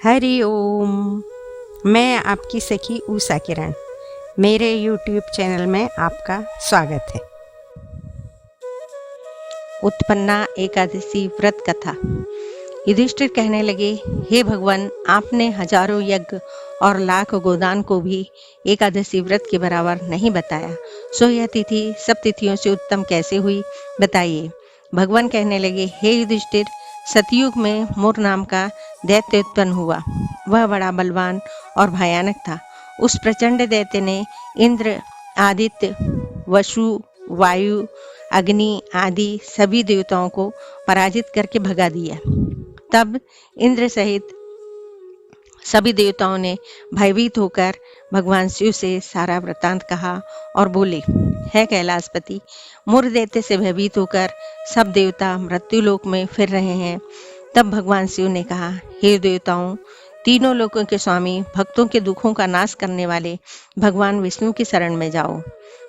हरि ओम। मैं आपकी सखी उषा किरण। मेरे YouTube चैनल में आपका स्वागत है। उत्पन्ना एकादशी व्रत कथा। युधिष्ठिर कहने लगे, हे भगवान, आपने हजारों यज्ञ और लाख गोदान को भी एकादशी व्रत के बराबर नहीं बताया, सो यह तिथि सब तिथियों से उत्तम कैसे हुई, बताइए। भगवान कहने लगे, हे युधिष्ठिर, सतयुग में मुर नाम का दैत्य उत्पन्न हुआ। वह बड़ा बलवान और भयानक था। उस प्रचंड दैत्य ने इंद्र, आदित्य, वसु, वायु, अग्नि आदि सभी देवताओं को पराजित करके भगा दिया। तब इंद्र सहित सभी देवताओं ने भयभीत होकर भगवान शिव से सारा वृतांत कहा और बोले, है कैलाशपति, मुर दैत्य से भयभीत होकर सब देवता मृत्युलोक में फिर रहे हैं। तब भगवान शिव ने कहा, हे देवताओं, तीनों लोकों के स्वामी, भक्तों के दुखों का नाश करने वाले भगवान विष्णु की शरण में जाओ।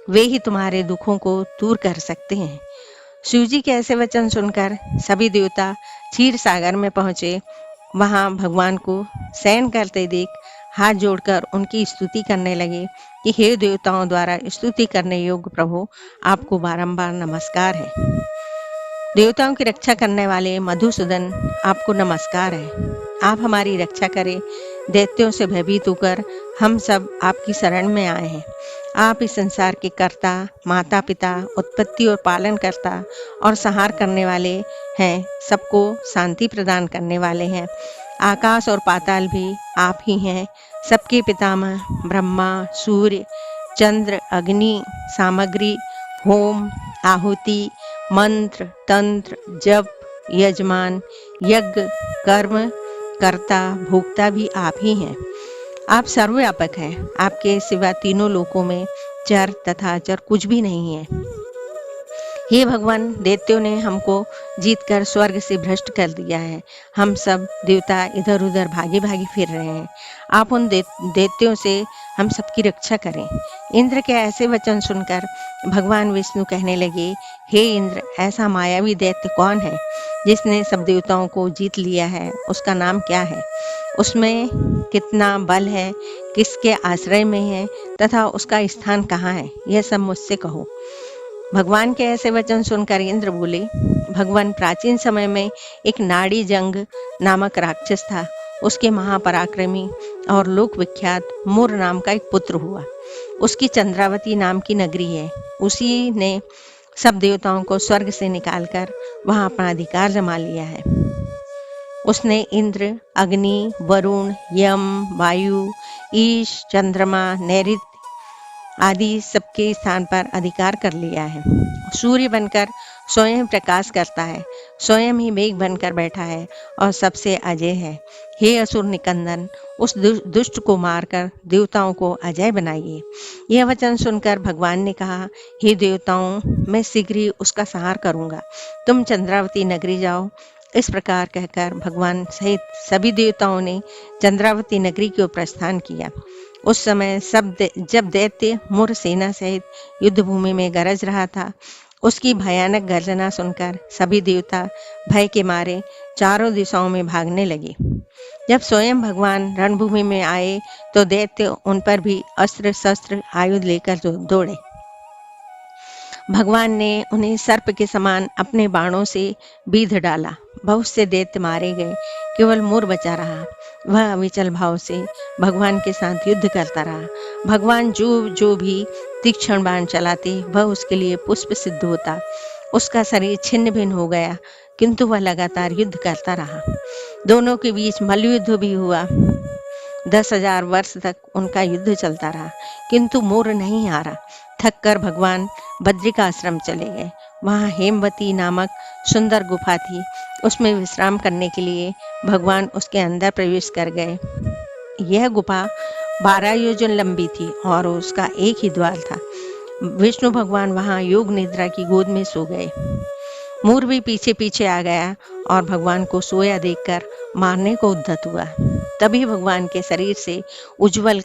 वे ही तुम्हारे दुखों को दूर कर सकते हैं। शिवजी के ऐसे वचन सुनकर सभी देवता क्षीर सागर में पहुंचे। वहां भगवान को शयन करते देख हाथ जोड़कर उनकी स्तुति करने लगे कि हे देवताओं द्वारा स्तुति करने योग्य प्रभु, आपको बारंबार नमस्कार है। देवताओं की रक्षा करने वाले मधुसूदन, आपको नमस्कार है। आप हमारी रक्षा करें। दैत्यों से भयभीत होकर हम सब आपकी शरण में आए हैं। आप इस संसार के कर्ता, माता पिता, उत्पत्ति और पालन करता और संहार करने वाले हैं। सबको शांति प्रदान करने वाले हैं। आकाश और पाताल भी आप ही हैं। सबके पितामह ब्रह्मा, सूर्य, चंद्र, अग्नि, सामग्री, होम, आहुति, मंत्र, तंत्र, जप, यजमान, यज्ञ, कर्म, कर्ता, भोक्ता भी आप ही हैं। आप सर्वव्यापक हैं। आपके सिवा तीनों लोकों में चर तथा अचर कुछ भी नहीं है। हे भगवान, दैत्यों ने हमको जीतकर स्वर्ग से भ्रष्ट कर दिया है। हम सब देवता इधर उधर भागे भागे फिर रहे हैं। आप उन दैत्यों से हम सबकी रक्षा करें। इंद्र के ऐसे वचन सुनकर भगवान विष्णु कहने लगे, हे इंद्र, ऐसा मायावी दैत्य कौन है जिसने सब देवताओं को जीत लिया है? उसका नाम क्या है? उसमें कितना बल है? किसके आश्रय में है तथा उसका स्थान कहाँ है? यह सब मुझसे कहो। भगवान के ऐसे वचन सुनकर इंद्र बोले, भगवान, प्राचीन समय में एक नाड़ी जंग नामक राक्षस था। उसके महापराक्रमी और लोक विख्यात मुर नाम का एक पुत्र हुआ। उसकी चंद्रावती नाम की नगरी है। उसी ने सब देवताओं को स्वर्ग से निकालकर वहां अपना अधिकार जमा लिया है। उसने इंद्र, अग्नि, वरुण, यम, वायु, ईश, चंद्रमा, नैऋत्य आदि सबके स्थान पर अधिकार कर लिया है। सूर्य बनकर स्वयं प्रकाश करता है, स्वयं ही मेघ बनकर बैठा है और सबसे अजय है। हे असुर निकंदन, उस दुष्ट को मारकर देवताओं को अजय बनाइए। यह वचन सुनकर भगवान ने कहा, हे देवताओं, मैं शीघ्र ही उसका संहार करूंगा। तुम चंद्रावती नगरी जाओ। इस प्रकार कहकर भगवान सहित सभी देवताओं ने चंद्रावती नगरी की ओर प्रस्थान किया। उस समय जब दैत्य मुर सेना सहित युद्ध भूमि में गरज रहा था, उसकी भयानक गर्जना सुनकर सभी देवता भय के मारे चारों दिशाओं में भागने लगे। जब स्वयं भगवान रणभूमि में आए तो दैत्य उन पर भी अस्त्र शस्त्र आयुध लेकर दौड़े। भगवान ने उन्हें सर्प के समान अपने बाणों से बीध डाला। बहुत से दैत्य मारे गए, केवल मुर बचा रहा। वह अविचल भाव से भगवान के साथ युद्ध करता रहा। भगवान जो भी तीक्ष्ण बाण चलाते, वह उसके लिए पुष्प सिद्ध होता। उसका शरीर छिन्न भिन्न हो गया, किंतु वह लगातार युद्ध करता रहा। दोनों के बीच मल्लयुद्ध भी हुआ। 10,000 वर्ष तक उनका युद्ध चलता रहा, किंतु मोर नहीं हारा। थककर भगवान बद्रिकाश्रम चले गए। वहां हेमवती नामक सुंदर गुफा थी। उसमें विश्राम करने के लिए भगवान उसके अंदर प्रवेश कर गए। यह गुफा 12 योजन लंबी थी और उसका एक ही द्वार था। विष्णु भगवान वहां योग निद्रा की गोद में सो गए। मोर भी पीछे पीछे आ गया और भगवान को सोया देखकर मारने को उद्यत हुआ। तभी भगवान के शरीर से उज्जवल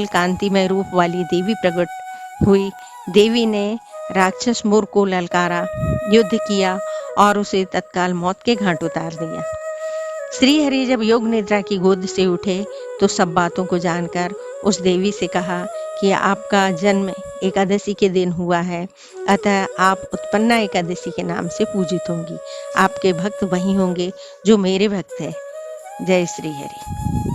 कांतिमय रूप वाली देवी प्रकट हुई। देवी ने राक्षस मोर को ललकारा, युद्ध किया और उसे तत्काल मौत के घाट उतार दिया। श्री हरि जब योग निद्रा की गोद से उठे तो सब बातों को जानकर उस देवी से कहा कि आपका जन्म एकादशी के दिन हुआ है, अतः आप उत्पन्ना एकादशी के नाम से पूजित होंगी। आपके भक्त वही होंगे जो मेरे भक्त हैं। जय श्री हरि।